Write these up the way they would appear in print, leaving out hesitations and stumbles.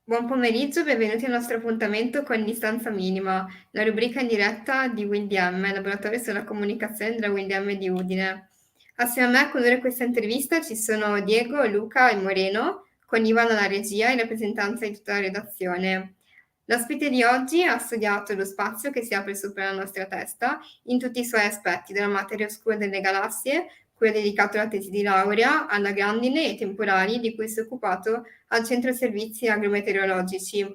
Buon pomeriggio, benvenuti al nostro appuntamento con Distanza Minima, la rubrica in diretta di WindM, laboratorio sulla comunicazione della WindM di Udine. Assieme a me a condurre questa intervista ci sono Diego, Luca e Moreno, con Ivan alla regia in rappresentanza di tutta la redazione. L'ospite di oggi ha studiato lo spazio che si apre sopra la nostra testa in tutti i suoi aspetti, dalla materia oscura delle galassie, cui ha dedicato la tesi di laurea, alla grandine e temporali di cui si è occupato al Centro Servizi Agrometeorologici.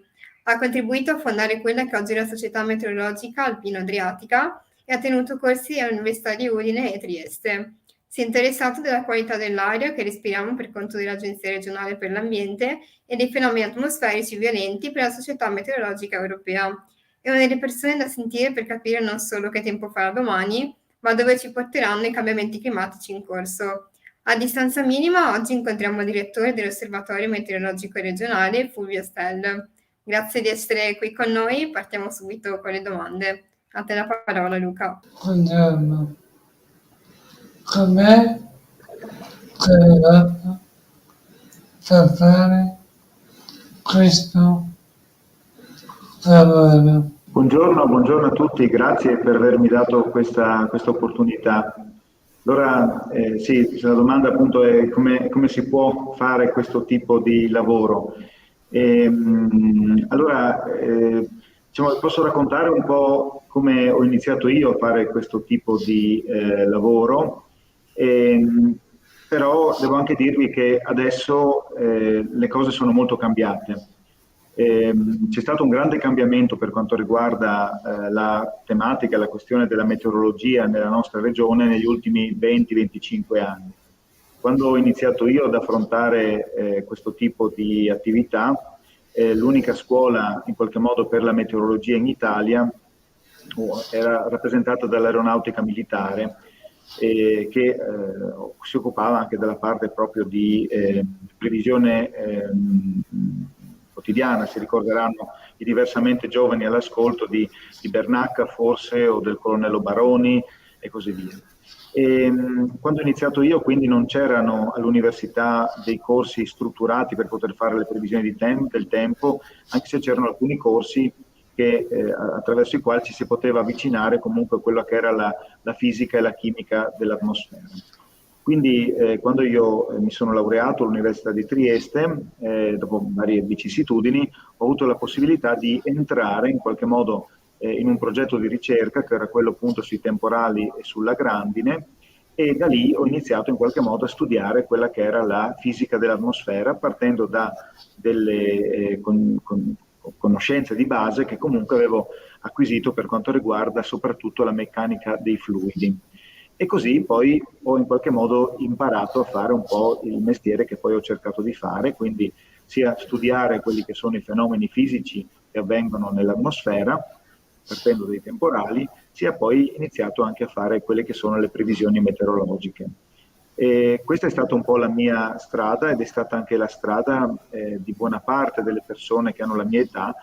Ha contribuito a fondare quella che oggi è la Società Meteorologica Alpino-Adriatica e ha tenuto corsi all'Università di Udine e Trieste. Si è interessato della qualità dell'aria che respiriamo per conto dell'Agenzia regionale per l'ambiente e dei fenomeni atmosferici violenti per la Società Meteorologica Europea. È una delle persone da sentire per capire non solo che tempo farà domani, ma dove ci porteranno i cambiamenti climatici in corso. A distanza minima oggi incontriamo il direttore dell'Osservatorio Meteorologico Regionale, Fulvio Stell. Grazie di essere qui con noi, partiamo subito con le domande. A te la parola, Luca. Buongiorno, com'è arrivato a fare questo lavoro? Buongiorno a tutti, grazie per avermi dato questa opportunità. Allora, sì, la domanda appunto è come si può fare questo tipo di lavoro. Diciamo, posso raccontare un po' come ho iniziato io a fare questo tipo di lavoro, però devo anche dirvi che adesso le cose sono molto cambiate. C'è stato un grande cambiamento per quanto riguarda la tematica, la questione della meteorologia nella nostra regione negli ultimi 20-25 anni. Quando ho iniziato io ad affrontare questo tipo di attività, l'unica scuola in qualche modo per la meteorologia in Italia era rappresentata dall'aeronautica militare, che si occupava anche della parte proprio di previsione quotidiana. Si ricorderanno i diversamente giovani all'ascolto di Bernacca forse, o del colonnello Baroni e così via. Quando ho iniziato io quindi non c'erano all'università dei corsi strutturati per poter fare le previsioni del tempo, anche se c'erano alcuni corsi attraverso i quali ci si poteva avvicinare comunque a quella che era la fisica e la chimica dell'atmosfera. Quindi quando io mi sono laureato all'Università di Trieste, dopo varie vicissitudini, ho avuto la possibilità di entrare in qualche modo in un progetto di ricerca che era quello appunto sui temporali e sulla grandine, e da lì ho iniziato in qualche modo a studiare quella che era la fisica dell'atmosfera, partendo da delle conoscenze di base che comunque avevo acquisito per quanto riguarda soprattutto la meccanica dei fluidi. E così poi ho in qualche modo imparato a fare un po' il mestiere che poi ho cercato di fare, quindi sia studiare quelli che sono i fenomeni fisici che avvengono nell'atmosfera, partendo dai temporali, sia poi iniziato anche a fare quelle che sono le previsioni meteorologiche. E questa è stata un po' la mia strada, ed è stata anche la strada di buona parte delle persone che hanno la mia età,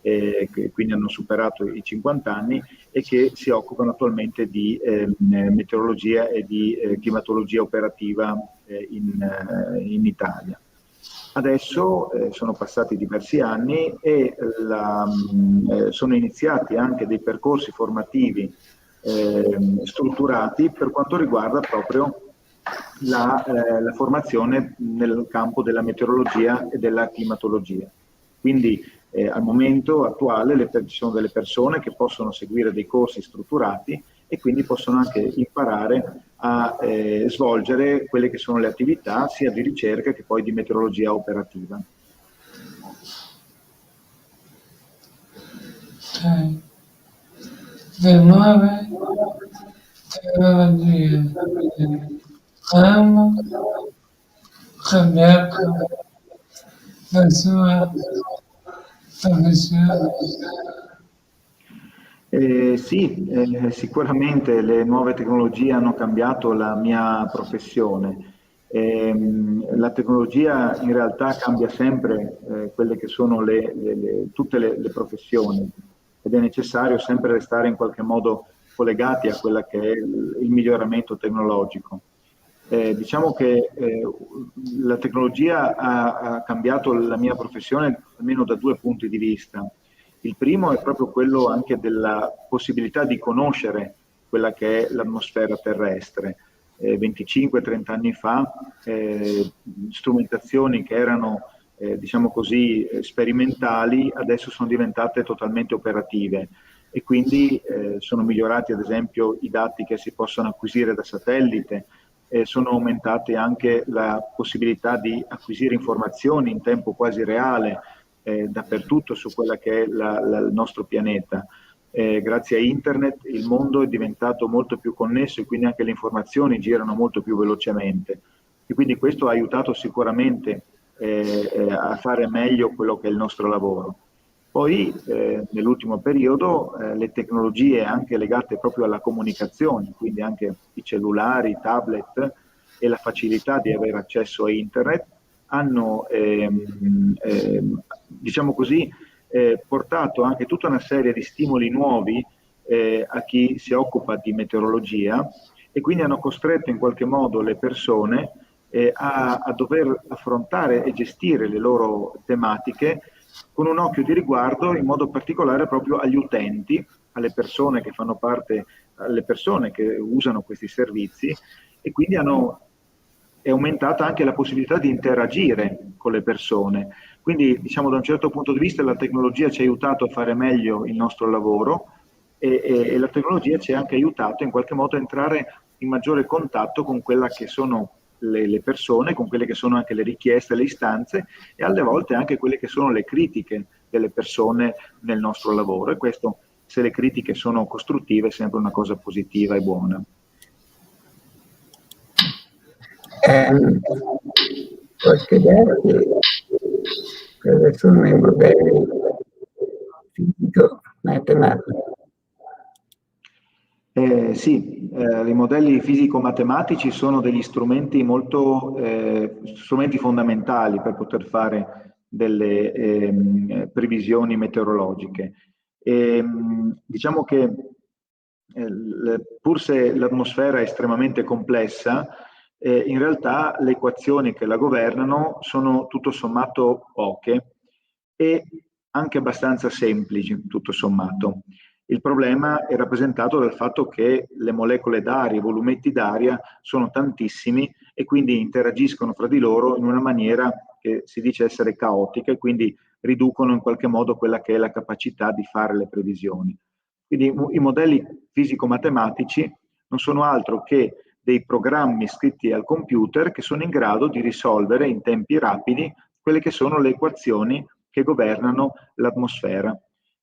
che quindi hanno superato i 50 anni e che si occupano attualmente di meteorologia e di climatologia operativa in Italia. Adesso sono passati diversi anni e sono iniziati anche dei percorsi formativi strutturati per quanto riguarda proprio la formazione nel campo della meteorologia e della climatologia. Quindi al momento attuale ci sono delle persone che possono seguire dei corsi strutturati e quindi possono anche imparare a svolgere quelle che sono le attività sia di ricerca che poi di meteorologia operativa. Le nuove tecnologie hanno cambiato la sua professione. Sì, sicuramente le nuove tecnologie hanno cambiato la mia professione. La tecnologia in realtà cambia sempre quelle che sono tutte le professioni, ed è necessario sempre restare in qualche modo collegati a quella che è il miglioramento tecnologico. Diciamo che la tecnologia ha cambiato la mia professione almeno da 2 punti di vista. Il primo è proprio quello anche della possibilità di conoscere quella che è l'atmosfera terrestre. 25-30 anni fa strumentazioni che erano diciamo così sperimentali adesso sono diventate totalmente operative e quindi sono migliorati ad esempio i dati che si possono acquisire da satellite, sono aumentate anche la possibilità di acquisire informazioni in tempo quasi reale dappertutto su quella che è il nostro pianeta. Grazie a internet il mondo è diventato molto più connesso e quindi anche le informazioni girano molto più velocemente e quindi questo ha aiutato sicuramente a fare meglio quello che è il nostro lavoro. Poi nell'ultimo periodo le tecnologie anche legate proprio alla comunicazione, quindi anche i cellulari, i tablet e la facilità di avere accesso a internet hanno diciamo così portato anche tutta una serie di stimoli nuovi a chi si occupa di meteorologia e quindi hanno costretto in qualche modo le persone a dover affrontare e gestire le loro tematiche con un occhio di riguardo in modo particolare proprio agli utenti, alle persone che fanno parte, alle persone che usano questi servizi e quindi è aumentata anche la possibilità di interagire con le persone. Quindi diciamo da un certo punto di vista la tecnologia ci ha aiutato a fare meglio il nostro lavoro e la tecnologia ci ha anche aiutato in qualche modo a entrare in maggiore contatto con quella che sono le persone, con quelle che sono anche le richieste, le istanze e alle volte anche quelle che sono le critiche delle persone nel nostro lavoro e questo, se le critiche sono costruttive, è sempre una cosa positiva e buona. Può spiegarci cosa sono i modelli fisico-matematici? Sì, i modelli fisico-matematici sono degli strumenti strumenti fondamentali per poter fare delle previsioni meteorologiche. Diciamo che pur se l'atmosfera è estremamente complessa, in realtà le equazioni che la governano sono tutto sommato poche e anche abbastanza semplici, tutto sommato. Il problema è rappresentato dal fatto che le molecole d'aria, i volumetti d'aria sono tantissimi e quindi interagiscono fra di loro in una maniera che si dice essere caotica e quindi riducono in qualche modo quella che è la capacità di fare le previsioni. Quindi i modelli fisico-matematici non sono altro che dei programmi scritti al computer che sono in grado di risolvere in tempi rapidi quelle che sono le equazioni che governano l'atmosfera.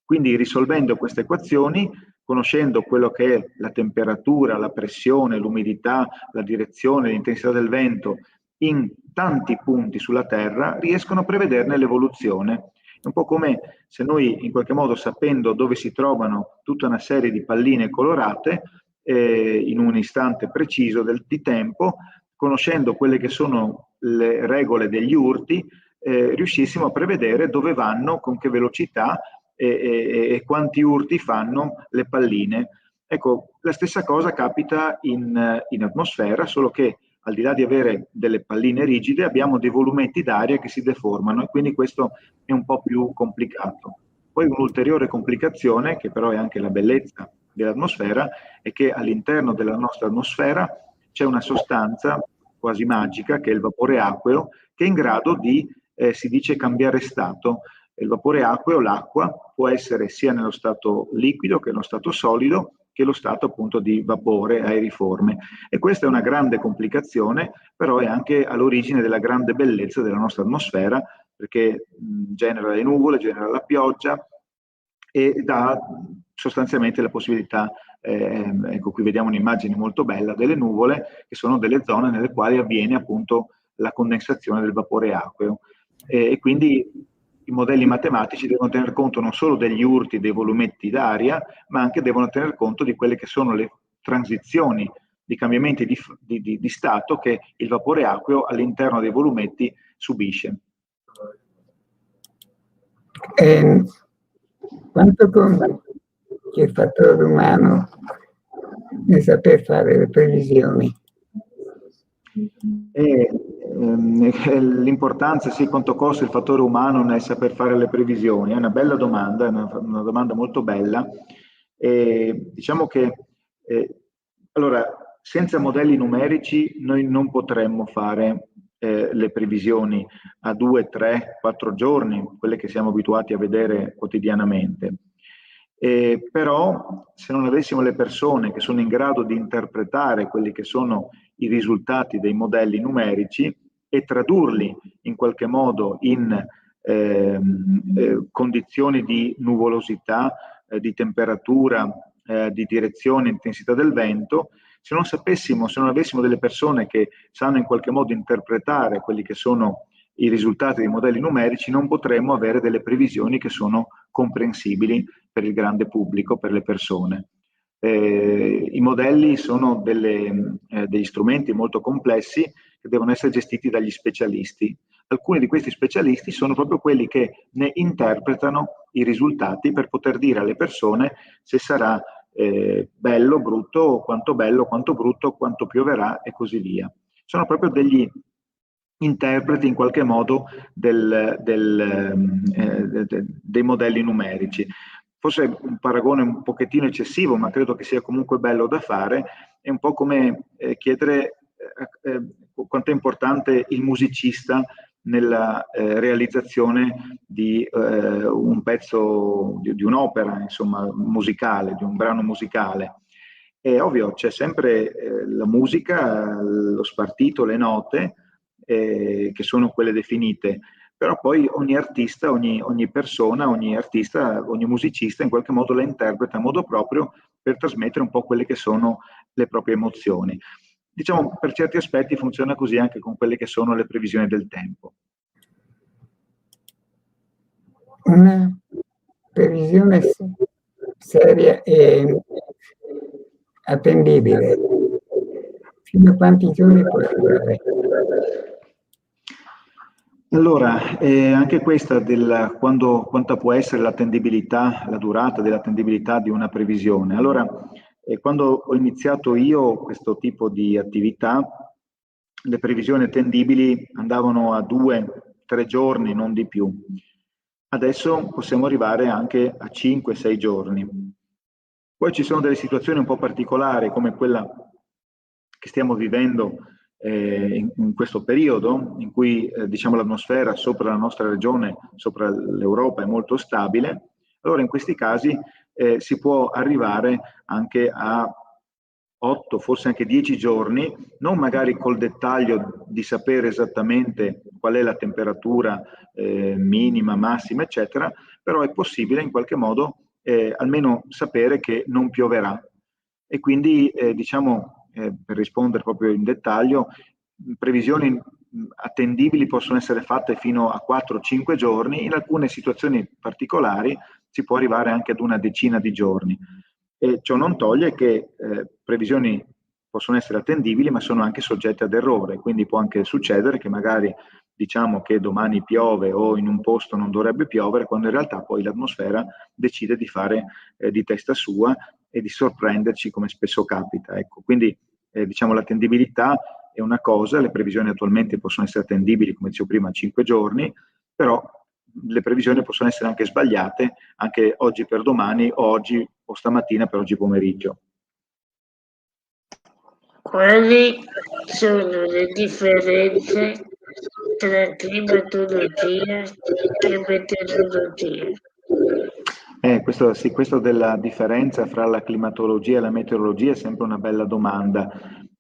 Quindi risolvendo queste equazioni, conoscendo quello che è la temperatura, la pressione, l'umidità, la direzione, l'intensità del vento, in tanti punti sulla Terra, riescono a prevederne l'evoluzione. È un po' come se noi in qualche modo sapendo dove si trovano tutta una serie di palline colorate, in un istante preciso di tempo, conoscendo quelle che sono le regole degli urti, riuscissimo a prevedere dove vanno, con che velocità e quanti urti fanno le palline. Ecco, la stessa cosa capita in atmosfera, solo che al di là di avere delle palline rigide abbiamo dei volumetti d'aria che si deformano e quindi questo è un po' più complicato. Poi un'ulteriore complicazione, che però è anche la bellezza dell'atmosfera, è che all'interno della nostra atmosfera c'è una sostanza quasi magica che è il vapore acqueo che è in grado di, si dice, cambiare stato. Il vapore acqueo, l'acqua, può essere sia nello stato liquido che nello stato solido, che lo stato appunto di vapore aeriforme. E questa è una grande complicazione, però è anche all'origine della grande bellezza della nostra atmosfera, perché genera le nuvole, genera la pioggia e dà sostanzialmente la possibilità, ecco qui vediamo un'immagine molto bella, delle nuvole, che sono delle zone nelle quali avviene appunto la condensazione del vapore acqueo. E quindi i modelli matematici devono tener conto non solo degli urti, dei volumetti d'aria, ma anche devono tener conto di quelle che sono le transizioni, di cambiamenti di stato che il vapore acqueo all'interno dei volumetti subisce. Quanto conta che il fattore umano nel saper fare le previsioni? E l'importanza, sì, quanto costa il fattore umano nel saper fare le previsioni, è una bella domanda, è una domanda molto bella. E diciamo che allora, senza modelli numerici noi non potremmo fare le previsioni a 2, 3, 4 giorni, quelle che siamo abituati a vedere quotidianamente. Però se non avessimo le persone che sono in grado di interpretare quelli che sono i risultati dei modelli numerici e tradurli in qualche modo in condizioni di nuvolosità, di temperatura, di direzione, intensità del vento, se non sapessimo, se non avessimo delle persone che sanno in qualche modo interpretare quelli che sono i risultati dei modelli numerici, non potremmo avere delle previsioni che sono comprensibili per il grande pubblico, per le persone. I modelli sono degli strumenti molto complessi che devono essere gestiti dagli specialisti. Alcuni di questi specialisti sono proprio quelli che ne interpretano i risultati per poter dire alle persone se sarà bello, brutto, quanto brutto, quanto pioverà e così via. Sono proprio degli interpreti in qualche modo dei modelli numerici. Forse un paragone un pochettino eccessivo, ma credo che sia comunque bello da fare, è un po' come chiedere quanto è importante il musicista nella realizzazione di un pezzo, di un'opera, insomma, musicale, di un brano musicale. È ovvio, c'è sempre la musica, lo spartito, le note, che sono quelle definite, però poi ogni artista, ogni persona, ogni artista, ogni musicista in qualche modo la interpreta a modo proprio per trasmettere un po' quelle che sono le proprie emozioni. Diciamo, per certi aspetti funziona così anche con quelle che sono le previsioni del tempo. Una previsione seria e attendibile. Fino a quanti giorni può durare? Allora, anche questa quanta può essere l'attendibilità, la durata dell'attendibilità di una previsione. Allora, quando ho iniziato io questo tipo di attività, le previsioni attendibili andavano a 2-3 giorni, non di più. Adesso possiamo arrivare anche a 5-6 giorni. Poi ci sono delle situazioni un po' particolari, come quella che stiamo vivendo in questo periodo, in cui diciamo, l'atmosfera sopra la nostra regione, sopra l'Europa, è molto stabile. Allora in questi casi si può arrivare anche a 8, forse anche 10 giorni, non magari col dettaglio di sapere esattamente qual è la temperatura minima, massima, eccetera, però è possibile in qualche modo almeno sapere che non pioverà. E quindi, diciamo, per rispondere proprio in dettaglio, previsioni attendibili possono essere fatte fino a 4-5 giorni, in alcune situazioni particolari si può arrivare anche ad una decina di giorni. E ciò non toglie che previsioni possono essere attendibili, ma sono anche soggette ad errore, quindi può anche succedere che magari diciamo che domani piove o in un posto non dovrebbe piovere, quando in realtà poi l'atmosfera decide di fare di testa sua e di sorprenderci come spesso capita. Ecco, quindi diciamo l'attendibilità è una cosa, le previsioni attualmente possono essere attendibili, come dicevo prima, 5 giorni, però le previsioni possono essere anche sbagliate, anche oggi per domani, o oggi o stamattina per oggi pomeriggio. Quali sono le differenze tra climatologia e meteorologia? Questo della differenza fra la climatologia e la meteorologia è sempre una bella domanda.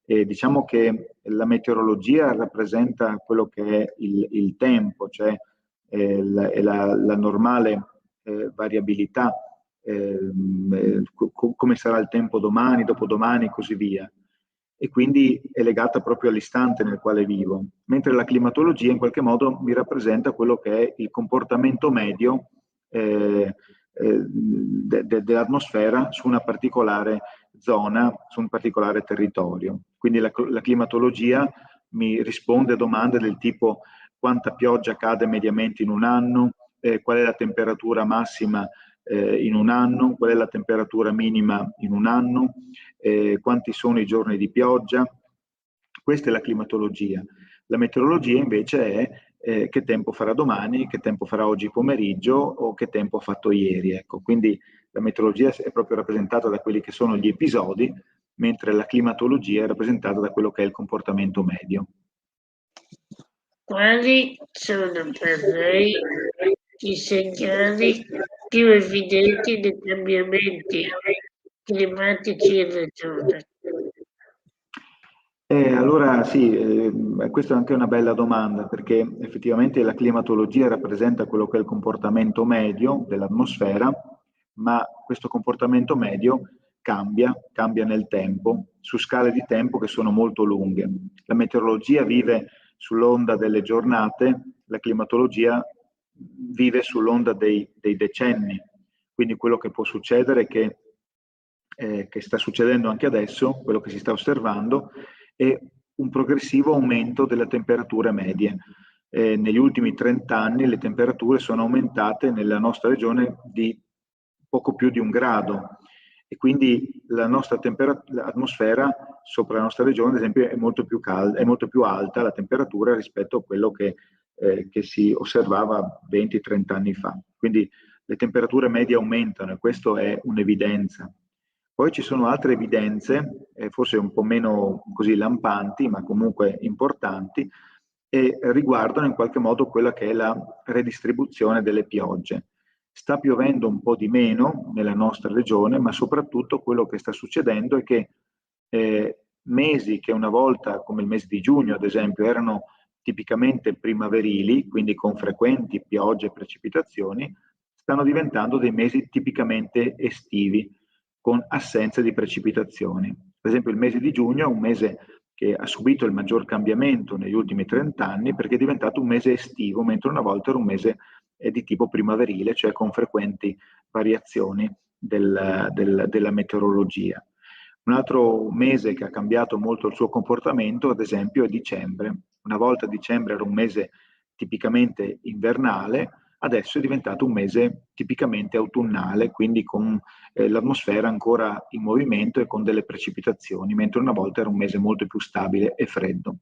Diciamo che la meteorologia rappresenta quello che è il tempo, cioè la normale variabilità, come sarà il tempo domani, dopodomani e così via. E quindi è legata proprio all'istante nel quale vivo. Mentre la climatologia in qualche modo mi rappresenta quello che è il comportamento medio dell'atmosfera su una particolare zona, su un particolare territorio. Quindi la climatologia mi risponde a domande del tipo quanta pioggia cade mediamente in un anno, qual è la temperatura massima in un anno, qual è la temperatura minima in un anno, quanti sono i giorni di pioggia, Questa è la climatologia. La meteorologia invece è che tempo farà domani, che tempo farà oggi pomeriggio o che tempo ha fatto ieri. Ecco. Quindi la meteorologia è proprio rappresentata da quelli che sono gli episodi, mentre la climatologia è rappresentata da quello che è il comportamento medio. Quali sono per lei i segnali più evidenti dei cambiamenti climatici in regione? Allora sì, questa è anche una bella domanda, perché effettivamente la climatologia rappresenta quello che è il comportamento medio dell'atmosfera, ma questo comportamento medio cambia nel tempo, su scale di tempo che sono molto lunghe. La meteorologia vive sull'onda delle giornate, la climatologia vive sull'onda dei decenni. Quindi quello che può succedere è che sta succedendo anche adesso, quello che si sta osservando, è un progressivo aumento delle temperature medie. Negli ultimi 30 anni le temperature sono aumentate nella nostra regione di poco più di 1 grado e quindi la nostra l'atmosfera sopra la nostra regione, ad esempio, è molto più calda, è molto più alta la temperatura rispetto a quello che si osservava 20-30 anni fa. Quindi le temperature medie aumentano e questo è un'evidenza. Poi ci sono altre evidenze, forse un po' meno così lampanti, ma comunque importanti, e riguardano in qualche modo quella che è la redistribuzione delle piogge. Sta piovendo un po' di meno nella nostra regione, ma soprattutto quello che sta succedendo è che mesi che una volta, come il mese di giugno ad esempio, erano tipicamente primaverili, quindi con frequenti piogge e precipitazioni, stanno diventando dei mesi tipicamente estivi, con assenza di precipitazioni. Per esempio il mese di giugno è un mese che ha subito il maggior cambiamento negli ultimi 30 anni perché è diventato un mese estivo, mentre una volta era un mese di tipo primaverile, cioè con frequenti variazioni della meteorologia. Un altro mese che ha cambiato molto il suo comportamento, ad esempio, è dicembre. Una volta dicembre era un mese tipicamente invernale, adesso è diventato un mese tipicamente autunnale, quindi con l'atmosfera ancora in movimento e con delle precipitazioni, mentre una volta era un mese molto più stabile e freddo.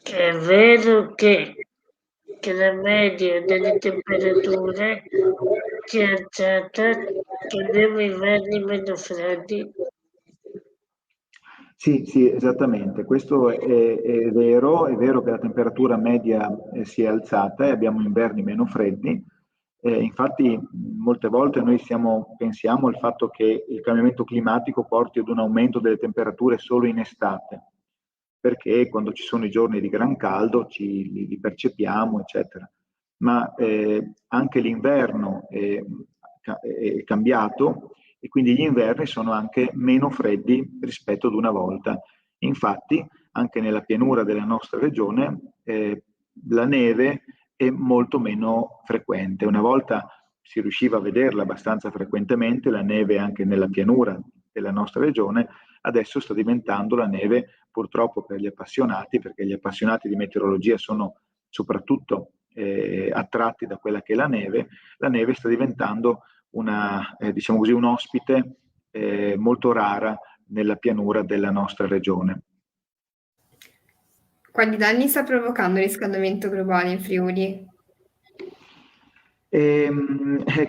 È vero che la media delle temperature si è alzata, che abbiamo inverni meno freddi? Sì, esattamente. Questo è vero che la temperatura media si è alzata e abbiamo inverni meno freddi. Infatti, molte volte noi pensiamo al fatto che il cambiamento climatico porti ad un aumento delle temperature solo in estate, perché quando ci sono i giorni di gran caldo li percepiamo, eccetera. Ma anche l'inverno è cambiato e quindi gli inverni sono anche meno freddi rispetto ad una volta. Infatti, anche nella pianura della nostra regione, la neve è molto meno frequente. Una volta si riusciva a vederla abbastanza frequentemente, la neve anche nella pianura della nostra regione, adesso sta diventando la neve purtroppo per gli appassionati, perché gli appassionati di meteorologia sono soprattutto attratti da quella che è la neve sta diventando diciamo così, un ospite molto rara nella pianura della nostra regione. Quali danni sta provocando il riscaldamento globale in Friuli?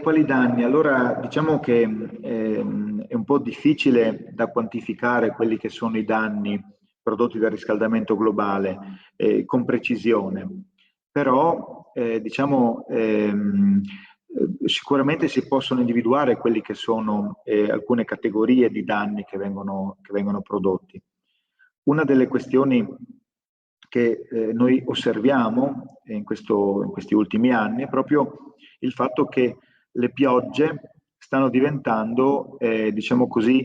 Quali danni? Allora, diciamo che è un po' difficile da quantificare quelli che sono i danni prodotti dal riscaldamento globale con precisione, però diciamo sicuramente si possono individuare quelli che sono alcune categorie di danni che vengono prodotti. Una delle questioni che noi osserviamo in questi ultimi anni è proprio il fatto che le piogge stanno diventando, diciamo così,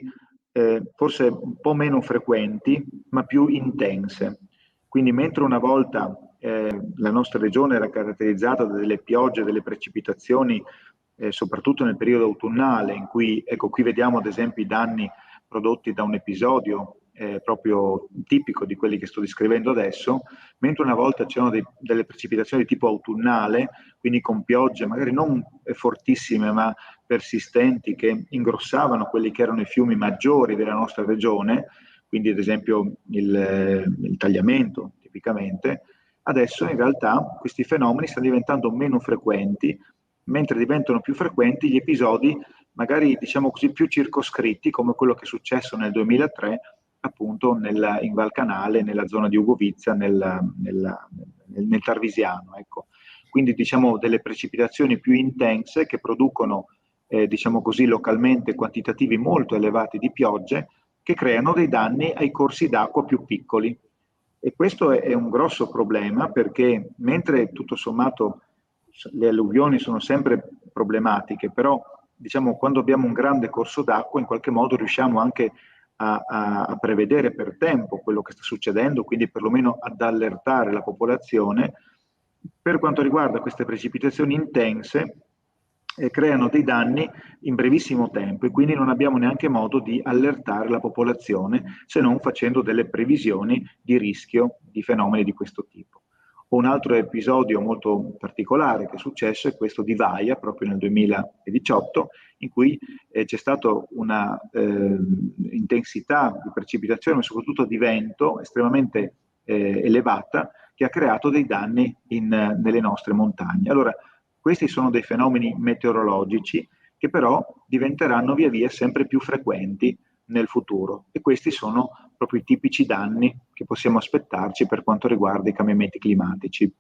forse un po' meno frequenti, ma più intense. Quindi mentre una volta la nostra regione era caratterizzata da delle piogge, delle precipitazioni, soprattutto nel periodo autunnale, in cui, ecco, qui vediamo ad esempio i danni prodotti da un episodio proprio tipico di quelli che sto descrivendo adesso, mentre una volta c'erano delle precipitazioni di tipo autunnale, quindi con piogge magari non fortissime ma persistenti che ingrossavano quelli che erano i fiumi maggiori della nostra regione, quindi ad esempio il tagliamento tipicamente, adesso in realtà questi fenomeni stanno diventando meno frequenti, mentre diventano più frequenti gli episodi magari diciamo così più circoscritti, come quello che è successo nel 2003 appunto in Val Canale, nella zona di Ugovizza, nel Tarvisiano. Ecco. Quindi diciamo delle precipitazioni più intense che producono diciamo così localmente quantitativi molto elevati di piogge che creano dei danni ai corsi d'acqua più piccoli. E questo è un grosso problema perché mentre tutto sommato le alluvioni sono sempre problematiche, però diciamo quando abbiamo un grande corso d'acqua in qualche modo riusciamo anche a prevedere per tempo quello che sta succedendo, quindi perlomeno ad allertare la popolazione. Per quanto riguarda queste precipitazioni intense, creano dei danni in brevissimo tempo e quindi non abbiamo neanche modo di allertare la popolazione se non facendo delle previsioni di rischio di fenomeni di questo tipo. Un altro episodio molto particolare che è successo è questo di Vaia, proprio nel 2018, in cui c'è stata una intensità di precipitazione, ma soprattutto di vento estremamente elevata, che ha creato dei danni nelle nostre montagne. Allora, questi sono dei fenomeni meteorologici che però diventeranno via via sempre più frequenti nel futuro e questi sono proprio i tipici danni che possiamo aspettarci per quanto riguarda i cambiamenti climatici.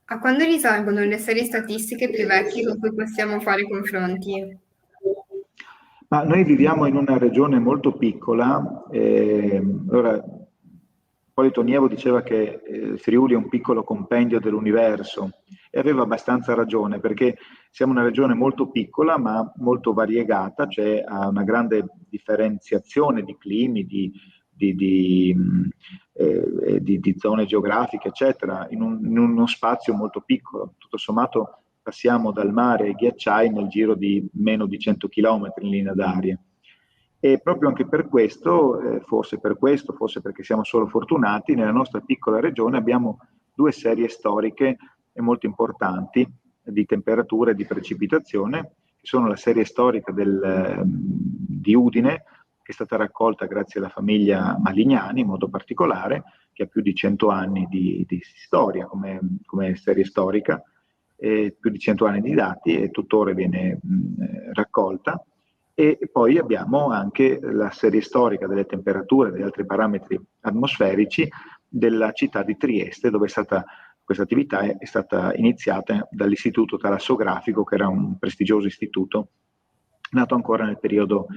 A quando risalgono le serie statistiche più vecchie con cui possiamo fare confronti? Ma noi viviamo in una regione molto piccola, allora Ippolito Nievo diceva che Friuli è un piccolo compendio dell'universo e aveva abbastanza ragione perché siamo una regione molto piccola ma molto variegata, cioè ha una grande differenziazione di climi, di zone geografiche, eccetera, in uno spazio molto piccolo. Tutto sommato passiamo dal mare ai ghiacciai nel giro di meno di 100 km in linea d'aria. E proprio anche per questo, forse perché siamo solo fortunati, nella nostra piccola regione abbiamo due serie storiche molto importanti di temperatura e di precipitazione, che sono la serie storica di Udine, che è stata raccolta grazie alla famiglia Malignani in modo particolare, che ha più di 100 anni di storia come serie storica, più di 100 anni di dati e tuttora viene raccolta. E poi abbiamo anche la serie storica delle temperature e degli altri parametri atmosferici della città di Trieste, dove questa attività è stata iniziata dall'Istituto Talassografico, che era un prestigioso istituto nato ancora nel periodo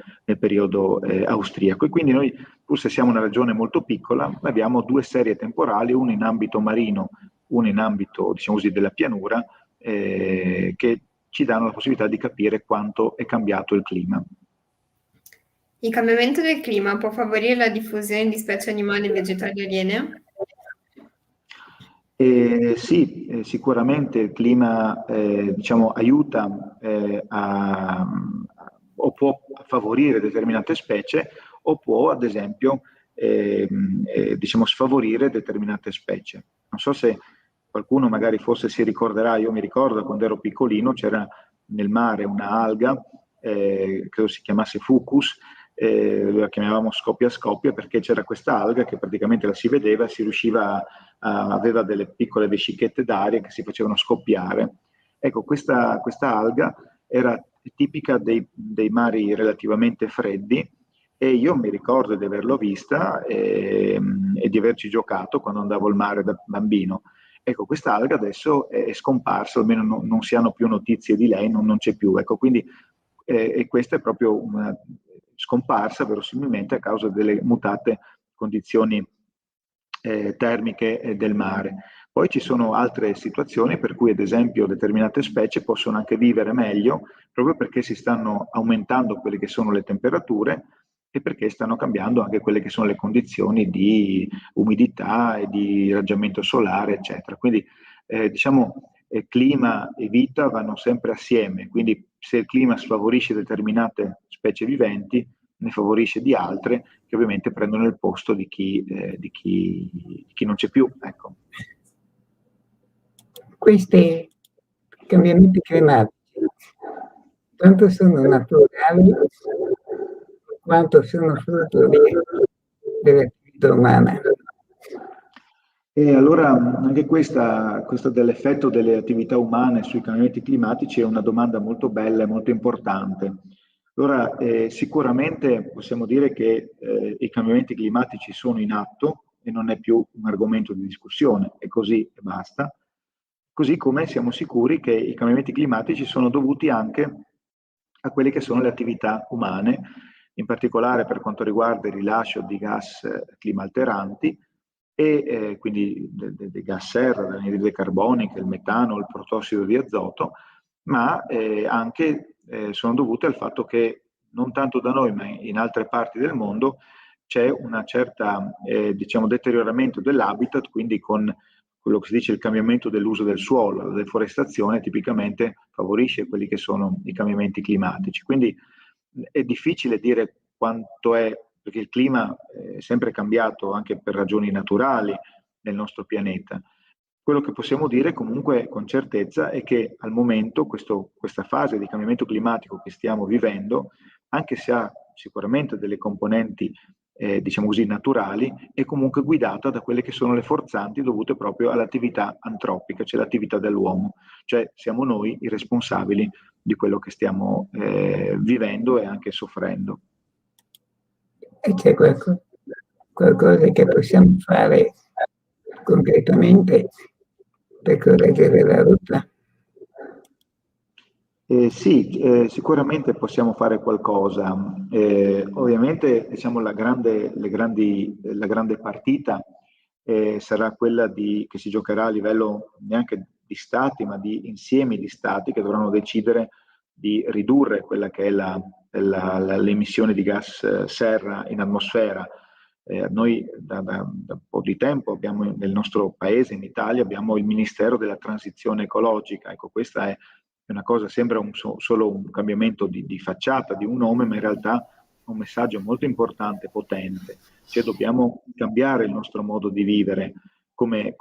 austriaco. E quindi noi, pur se siamo una regione molto piccola, abbiamo due serie temporali, una in ambito marino, una in ambito, diciamo così, della pianura, che ci danno la possibilità di capire quanto è cambiato il clima. Il cambiamento del clima può favorire la diffusione di specie animali e vegetali aliene? Sì, sicuramente il clima diciamo, aiuta o può favorire determinate specie o può ad esempio diciamo, sfavorire determinate specie. Non so se qualcuno magari forse si ricorderà, io mi ricordo quando ero piccolino c'era nel mare una alga, credo si chiamasse Fucus, la chiamavamo scoppia scoppia perché c'era questa alga che praticamente la si vedeva, si riusciva aveva delle piccole vescichette d'aria che si facevano scoppiare. Ecco, questa alga era tipica dei mari relativamente freddi e io mi ricordo di averlo vista e di averci giocato quando andavo al mare da bambino. Ecco, questa alga adesso è scomparsa, almeno non si hanno più notizie di lei, non c'è più. Ecco, quindi e questa è proprio una scomparsa verosimilmente a causa delle mutate condizioni termiche del mare. Poi ci sono altre situazioni per cui ad esempio determinate specie possono anche vivere meglio proprio perché si stanno aumentando quelle che sono le temperature e perché stanno cambiando anche quelle che sono le condizioni di umidità e di irraggiamento solare, eccetera. Quindi diciamo clima e vita vanno sempre assieme, quindi se il clima sfavorisce determinate specie viventi, ne favorisce di altre che ovviamente prendono il posto di chi non c'è più. Ecco. Questi cambiamenti climatici tanto sono naturali quanto sono frutto dell'attività umana. E allora anche questo dell'effetto delle attività umane sui cambiamenti climatici è una domanda molto bella e molto importante. Allora, sicuramente possiamo dire che i cambiamenti climatici sono in atto e non è più un argomento di discussione, è così e basta. Così come siamo sicuri che i cambiamenti climatici sono dovuti anche a quelle che sono le attività umane, in particolare per quanto riguarda il rilascio di gas climalteranti e quindi dei gas serra, dell'anidride carbonica, il metano, il protossido di azoto, ma anche sono dovute al fatto che non tanto da noi, ma in altre parti del mondo c'è una certa diciamo, deterioramento dell'habitat, quindi con quello che si dice il cambiamento dell'uso del suolo, la deforestazione tipicamente favorisce quelli che sono i cambiamenti climatici. Quindi è difficile dire quanto è, perché il clima è sempre cambiato anche per ragioni naturali nel nostro pianeta. Quello che possiamo dire comunque con certezza è che al momento questa fase di cambiamento climatico che stiamo vivendo, anche se ha sicuramente delle componenti diciamo così, naturali, è comunque guidata da quelle che sono le forzanti dovute proprio all'attività antropica, cioè l'attività dell'uomo. Cioè siamo noi i responsabili di quello che stiamo vivendo e anche soffrendo. E c'è qualcosa che possiamo fare concretamente per correggere la rotta? Sì, sicuramente possiamo fare qualcosa. Ovviamente diciamo, la grande partita sarà quella che si giocherà a livello neanche di stati, ma di insiemi di stati che dovranno decidere di ridurre quella che è l'emissione di gas serra in atmosfera. Noi da un po' di tempo abbiamo nel nostro paese, in Italia, abbiamo il Ministero della Transizione Ecologica. Ecco, questa è una cosa, sembra solo un cambiamento di facciata, di un nome, ma in realtà è un messaggio molto importante, potente. Cioè dobbiamo cambiare il nostro modo di vivere come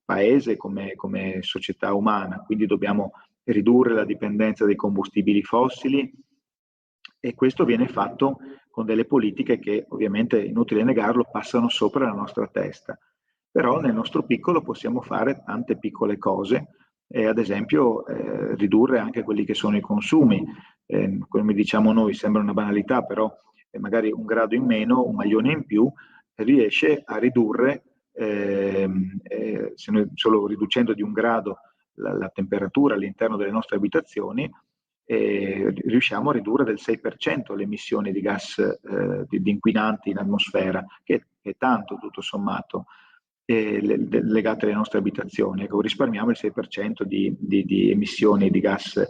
paese, come società umana, quindi dobbiamo ridurre la dipendenza dai combustibili fossili e questo viene fatto con delle politiche che ovviamente, inutile negarlo, passano sopra la nostra testa. Però nel nostro piccolo possiamo fare tante piccole cose, ad esempio ridurre anche quelli che sono i consumi. Come diciamo noi, sembra una banalità, però magari 1 grado in meno, 1 maglione in più, riesce a ridurre, se noi solo riducendo di 1 grado la temperatura all'interno delle nostre abitazioni, riusciamo a ridurre del 6% le emissioni di gas di inquinanti in atmosfera, che è tanto tutto sommato, legate alle nostre abitazioni. Ecco, risparmiamo il 6% di emissioni di gas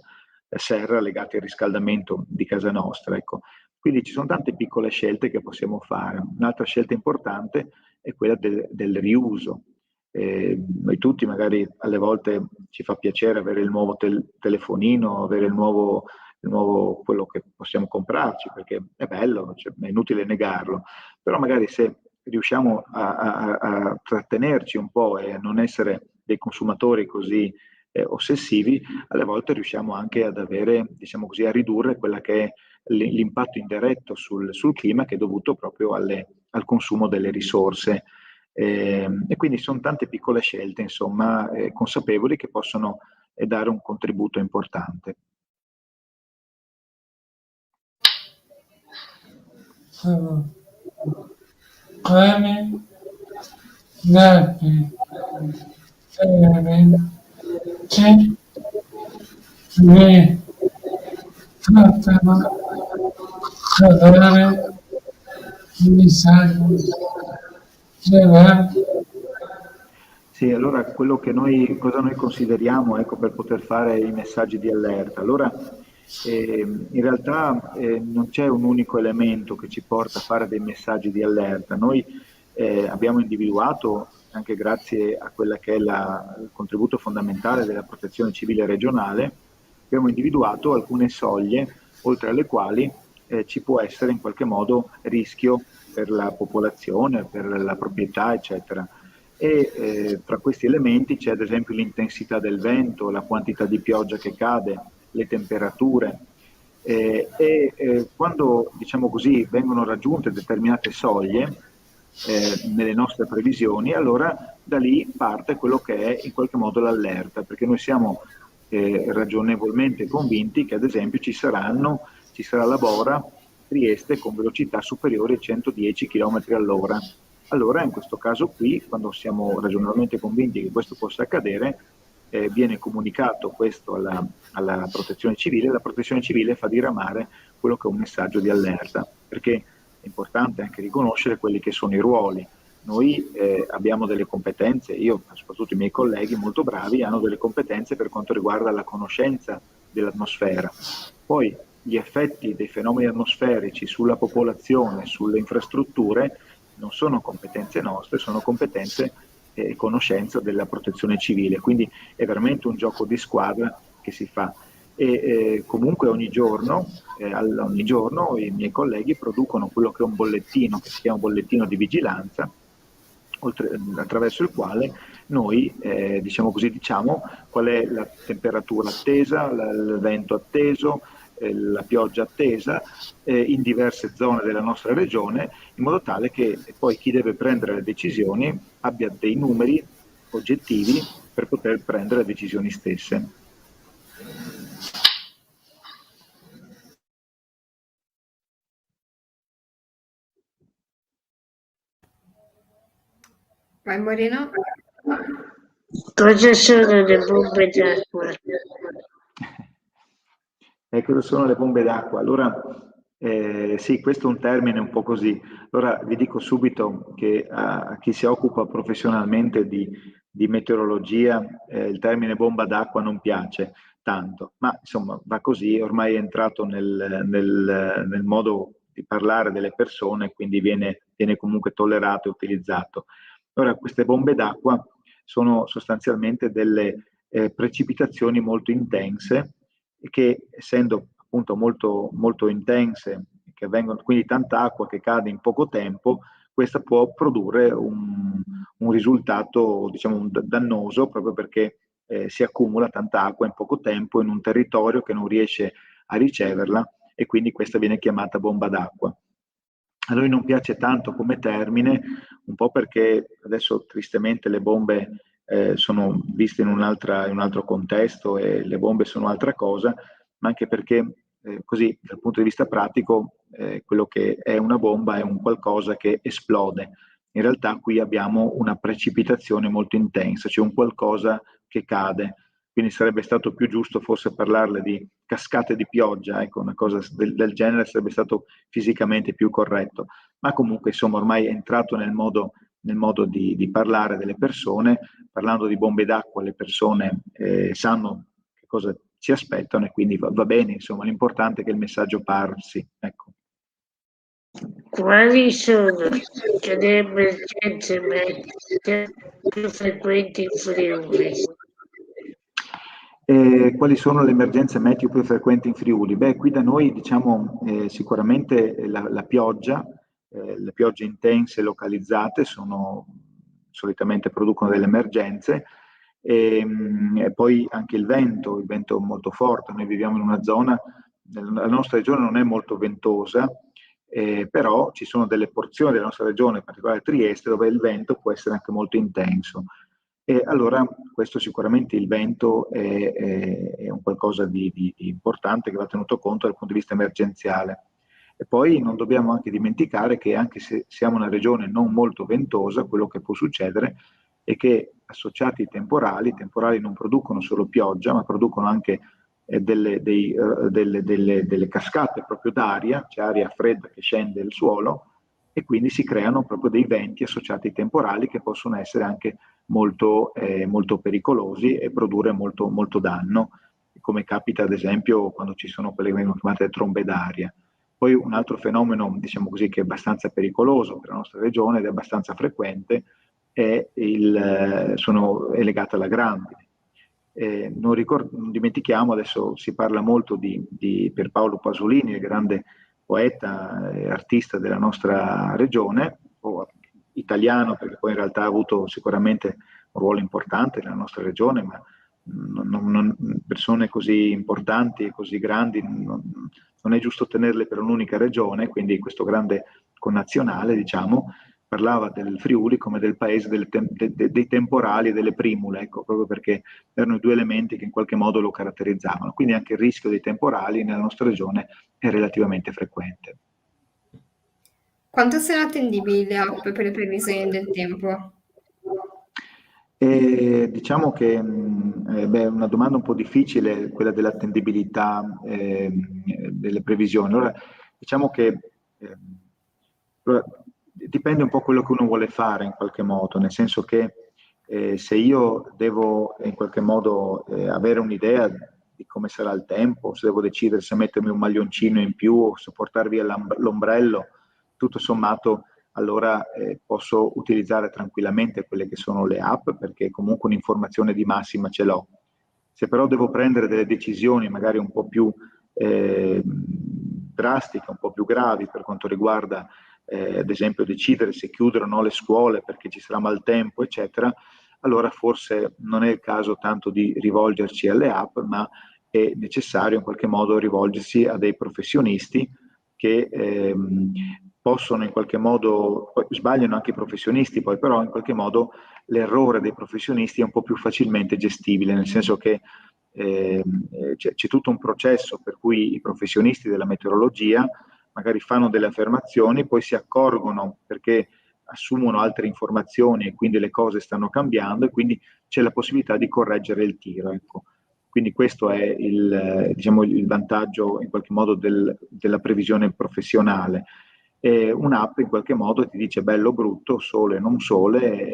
serra legate al riscaldamento di casa nostra. Ecco. Quindi ci sono tante piccole scelte che possiamo fare. Un'altra scelta importante è quella del riuso. Noi tutti magari alle volte ci fa piacere avere il nuovo telefonino, avere il nuovo quello che possiamo comprarci, perché è bello, cioè, è inutile negarlo, però magari se riusciamo a trattenerci un po' e a non essere dei consumatori così ossessivi, alle volte riusciamo anche ad avere, diciamo così, a ridurre quella che è l'impatto indiretto sul clima che è dovuto proprio al consumo delle risorse. E quindi sono tante piccole scelte, insomma, consapevoli che possono dare un contributo importante. Come napi che ne trattano trovare il messaggio Sì, allora quello che cosa noi consideriamo, ecco, per poter fare i messaggi di allerta. Allora, in realtà non c'è un unico elemento che ci porta a fare dei messaggi di allerta. Noi abbiamo individuato, anche grazie a quella che è il contributo fondamentale della protezione civile regionale, abbiamo individuato alcune soglie oltre alle quali ci può essere in qualche modo rischio per la popolazione, per la proprietà, eccetera. E tra questi elementi c'è ad esempio l'intensità del vento, la quantità di pioggia che cade, le temperature. Quando, diciamo così, vengono raggiunte determinate soglie nelle nostre previsioni, allora da lì parte quello che è in qualche modo l'allerta, perché noi siamo ragionevolmente convinti che ad esempio ci sarà la Bora Trieste con velocità superiori ai 110 km all'ora. Allora in questo caso qui, quando siamo ragionevolmente convinti che questo possa accadere, viene comunicato questo alla Protezione Civile, e la Protezione Civile fa diramare quello che è un messaggio di allerta, perché è importante anche riconoscere quelli che sono i ruoli. Noi abbiamo delle competenze, io soprattutto i miei colleghi molto bravi hanno delle competenze per quanto riguarda la conoscenza dell'atmosfera. Poi gli effetti dei fenomeni atmosferici sulla popolazione, sulle infrastrutture, non sono competenze nostre, sono competenze e conoscenza della Protezione Civile, quindi è veramente un gioco di squadra che si fa. Comunque ogni giorno i miei colleghi producono quello che è un bollettino, che si chiama bollettino di vigilanza, attraverso il quale noi diciamo qual è la temperatura attesa, il vento atteso, la pioggia attesa in diverse zone della nostra regione, in modo tale che poi chi deve prendere le decisioni abbia dei numeri oggettivi per poter prendere le decisioni stesse. Vai Moreno. Cosa sono le bombe d'acqua? Cosa sono le bombe d'acqua? Allora, sì, questo è un termine un po' così. Allora vi dico subito che a chi si occupa professionalmente di meteorologia il termine bomba d'acqua non piace tanto, ma insomma va così, ormai è entrato nel modo di parlare delle persone, quindi viene comunque tollerato e utilizzato. Allora, queste bombe d'acqua sono sostanzialmente delle precipitazioni molto intense, che essendo appunto molto, molto intense, che vengono, quindi tanta acqua che cade in poco tempo, questa può produrre un risultato, diciamo, dannoso, proprio perché si accumula tanta acqua in poco tempo in un territorio che non riesce a riceverla, e quindi questa viene chiamata bomba d'acqua. A noi non piace tanto come termine, un po' perché adesso tristemente le bombe sono viste in un altro contesto e le bombe sono altra cosa, ma anche perché così dal punto di vista pratico quello che è una bomba è un qualcosa che esplode. In realtà qui abbiamo una precipitazione molto intensa, cioè un qualcosa che cade. Quindi sarebbe stato più giusto forse parlarle di cascate di pioggia, ecco, una cosa del genere sarebbe stato fisicamente più corretto. Ma comunque insomma ormai è entrato nel modo di parlare delle persone. Parlando di bombe d'acqua le persone sanno che cosa ci aspettano, e quindi va bene, insomma l'importante è che il messaggio passi. Ecco. Quali sono le emergenze mediche più frequenti in Friuli? Quali sono le emergenze meteo più frequenti in Friuli? Beh, qui da noi diciamo sicuramente la pioggia, le piogge intense localizzate solitamente producono delle emergenze, e poi anche il vento molto forte. Noi viviamo in una zona, la nostra regione non è molto ventosa, però ci sono delle porzioni della nostra regione, in particolare Trieste, dove il vento può essere anche molto intenso. E allora questo sicuramente il vento è un qualcosa di importante che va tenuto conto dal punto di vista emergenziale. E poi non dobbiamo anche dimenticare che anche se siamo una regione non molto ventosa, quello che può succedere è che associati ai temporali, i temporali non producono solo pioggia, ma producono anche delle cascate proprio d'aria, cioè aria fredda che scende dal suolo, e quindi si creano proprio dei venti associati ai temporali che possono essere anche molto pericolosi e produrre molto, molto danno, come capita ad esempio quando ci sono quelle che vengono chiamate trombe d'aria. Poi un altro fenomeno, diciamo così, che è abbastanza pericoloso per la nostra regione ed è abbastanza frequente è legato alla grandine. Non dimentichiamo, adesso si parla molto di Pierpaolo Pasolini, il grande poeta e artista della nostra regione, o italiano, perché poi in realtà ha avuto sicuramente un ruolo importante nella nostra regione, ma persone così importanti e così grandi non non è giusto tenerle per un'unica regione, quindi questo grande connazionale, diciamo, parlava del Friuli come del paese dei temporali e delle primule, ecco, proprio perché erano i due elementi che in qualche modo lo caratterizzavano. Quindi anche il rischio dei temporali nella nostra regione è relativamente frequente. Quanto sono attendibili le app per le previsioni del tempo? E diciamo che è una domanda un po' difficile quella dell'attendibilità delle previsioni. Allora, diciamo che dipende un po' quello che uno vuole fare in qualche modo, nel senso che se io devo in qualche modo avere un'idea di come sarà il tempo, se devo decidere se mettermi un maglioncino in più o se portar via l'ombrello, tutto sommato allora posso utilizzare tranquillamente quelle che sono le app perché comunque un'informazione di massima ce l'ho. Se però devo prendere delle decisioni magari un po' più drastiche, un po' più gravi per quanto riguarda ad esempio decidere se chiudere o no le scuole perché ci sarà maltempo, eccetera, allora forse non è il caso tanto di rivolgerci alle app, ma è necessario in qualche modo rivolgersi a dei professionisti che possono in qualche modo, poi sbagliano anche i professionisti, poi però in qualche modo l'errore dei professionisti è un po' più facilmente gestibile, nel senso che c'è tutto un processo per cui i professionisti della meteorologia magari fanno delle affermazioni, poi si accorgono perché assumono altre informazioni e quindi le cose stanno cambiando e quindi c'è la possibilità di correggere il tiro. Ecco. Quindi questo è diciamo, il vantaggio in qualche modo della previsione professionale. Un'app in qualche modo ti dice bello o brutto, sole o non sole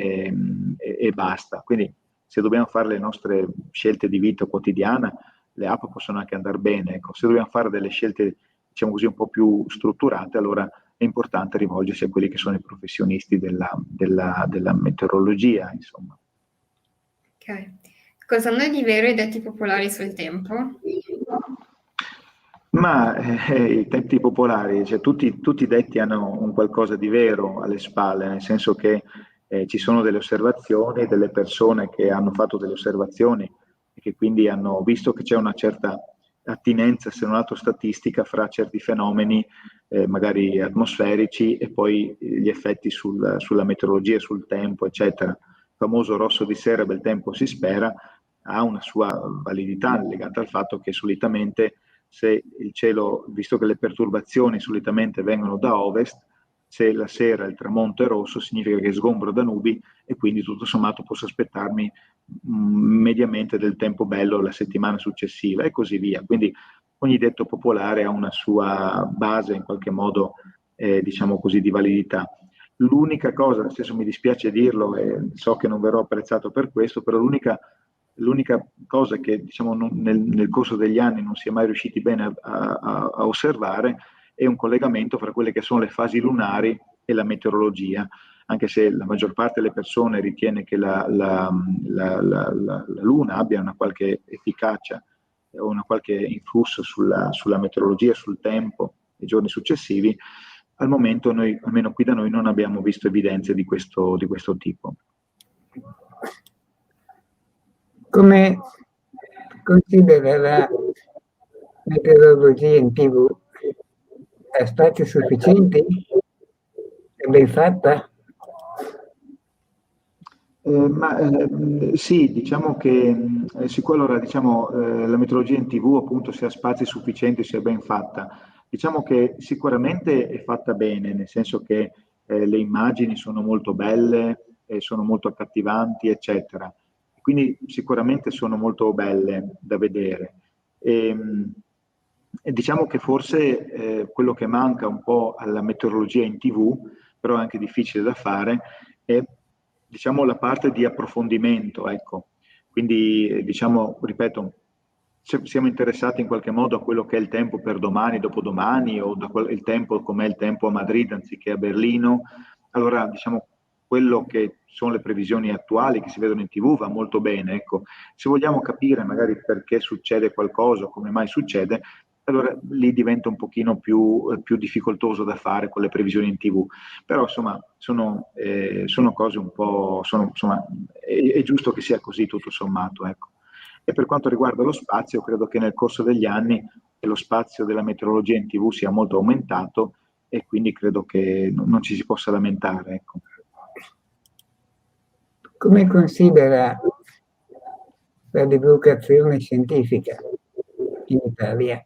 e basta. Quindi se dobbiamo fare le nostre scelte di vita quotidiana, le app possono anche andare bene. Ecco. Se dobbiamo fare delle scelte diciamo così un po' più strutturate, allora è importante rivolgersi a quelli che sono i professionisti della meteorologia, insomma. Ok. Cosa hanno di vero i detti popolari sul tempo? Ma i detti popolari, cioè tutti i detti hanno un qualcosa di vero alle spalle, nel senso che ci sono delle osservazioni, delle persone che hanno fatto delle osservazioni e che quindi hanno visto che c'è una certa attinenza, se non altro statistica, fra certi fenomeni magari atmosferici e poi gli effetti sulla meteorologia, sul tempo, eccetera. Il famoso rosso di sera, bel tempo si spera, ha una sua validità legata al fatto che solitamente se il cielo, visto che le perturbazioni solitamente vengono da ovest, se la sera il tramonto è rosso significa che sgombro da nubi e quindi tutto sommato posso aspettarmi mediamente del tempo bello la settimana successiva e così via. Quindi ogni detto popolare ha una sua base in qualche modo, diciamo così, di validità. L'unica cosa, nel senso mi dispiace dirlo e so che non verrò apprezzato per questo, però l'unica cosa che diciamo, nel corso degli anni non si è mai riusciti bene a osservare è un collegamento fra quelle che sono le fasi lunari e la meteorologia, anche se la maggior parte delle persone ritiene che la Luna abbia una qualche efficacia o una qualche influsso sulla meteorologia, sul tempo, nei giorni successivi, al momento noi, almeno qui da noi, non abbiamo visto evidenze di questo tipo. Come considera la meteorologia in TV? Ha spazi sufficienti? È ben fatta? Sì, diciamo che allora, diciamo, la meteorologia in TV appunto se ha spazi sufficienti, se è ben fatta. Diciamo che sicuramente è fatta bene, nel senso che le immagini sono molto belle, sono molto accattivanti, eccetera. Quindi sicuramente sono molto belle da vedere. E diciamo che forse quello che manca un po' alla meteorologia in TV, però è anche difficile da fare, è diciamo la parte di approfondimento, ecco. Quindi diciamo, ripeto, se siamo interessati in qualche modo a quello che è il tempo per domani, dopodomani, o il tempo com'è il tempo a Madrid anziché a Berlino, allora diciamo quello che sono le previsioni attuali che si vedono in TV va molto bene, ecco. Se vogliamo capire magari perché succede qualcosa, come mai succede, allora lì diventa un pochino più difficoltoso da fare con le previsioni in TV. Però insomma sono cose un po', insomma, è giusto che sia così tutto sommato, ecco. E per quanto riguarda lo spazio, credo che nel corso degli anni lo spazio della meteorologia in TV sia molto aumentato e quindi credo che non ci si possa lamentare. Ecco. Come considera la divulgazione scientifica in Italia?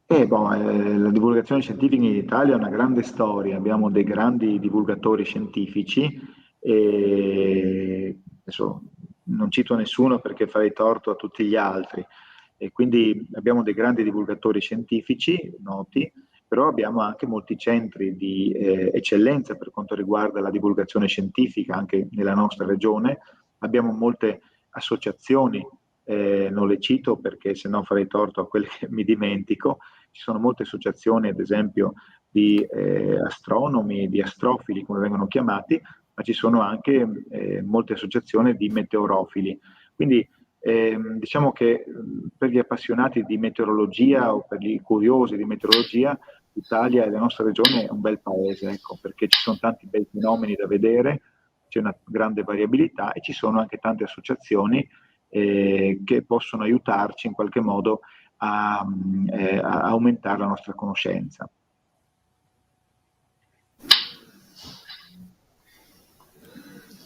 La divulgazione scientifica in Italia è una grande storia, abbiamo dei grandi divulgatori scientifici e adesso non cito nessuno perché farei torto a tutti gli altri, e quindi abbiamo dei grandi divulgatori scientifici noti, però abbiamo anche molti centri di eccellenza per quanto riguarda la divulgazione scientifica anche nella nostra regione, abbiamo molte associazioni, non le cito perché sennò farei torto a quelle che mi dimentico. Ci sono molte associazioni, ad esempio, di astronomi, di astrofili, come vengono chiamati, ma ci sono anche molte associazioni di meteorofili. Quindi diciamo che per gli appassionati di meteorologia o per gli curiosi di meteorologia, l'Italia e la nostra regione è un bel paese, ecco, perché ci sono tanti bei fenomeni da vedere, c'è una grande variabilità e ci sono anche tante associazioni che possono aiutarci in qualche modo a aumentare la nostra conoscenza.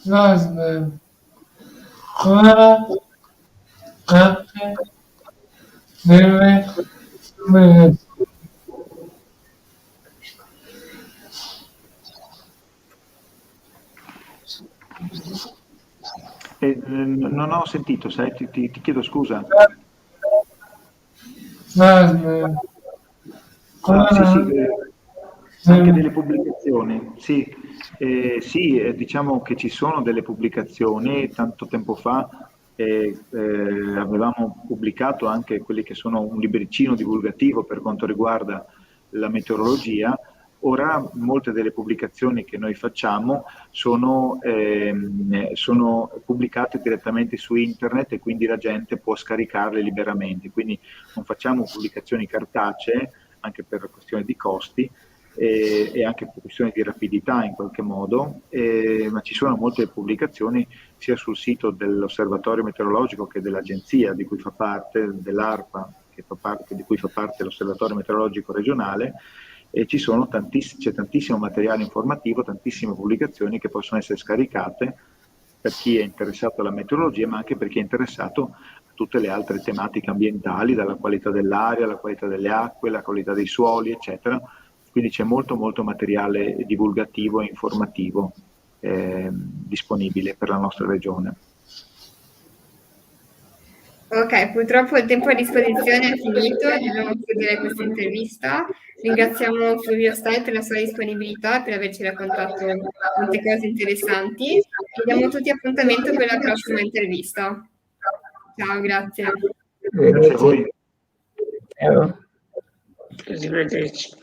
Quale parte deve non ho sentito, sai, ti chiedo scusa. Anche delle pubblicazioni, sì, diciamo che ci sono delle pubblicazioni. Tanto tempo fa avevamo pubblicato anche quelli che sono un libricino divulgativo per quanto riguarda la meteorologia. Ora molte delle pubblicazioni che noi facciamo sono pubblicate direttamente su internet e quindi la gente può scaricarle liberamente, quindi non facciamo pubblicazioni cartacee anche per questione di costi e anche per questione di rapidità in qualche modo, ma ci sono molte pubblicazioni sia sul sito dell'osservatorio meteorologico che dell'agenzia di cui fa parte, dell'ARPA, di cui fa parte l'osservatorio meteorologico regionale, e c'è tantissimo materiale informativo, tantissime pubblicazioni che possono essere scaricate per chi è interessato alla meteorologia, ma anche per chi è interessato a tutte le altre tematiche ambientali, dalla qualità dell'aria, alla qualità delle acque, la qualità dei suoli, eccetera. Quindi c'è molto materiale divulgativo e informativo disponibile per la nostra regione. Ok, purtroppo il tempo a disposizione è finito, dobbiamo chiudere questa intervista. Ringraziamo Fulvio Stai per la sua disponibilità e per averci raccontato molte cose interessanti e diamo tutti appuntamento per la prossima intervista. Ciao, grazie. Grazie a voi. Ciao. Arrivederci.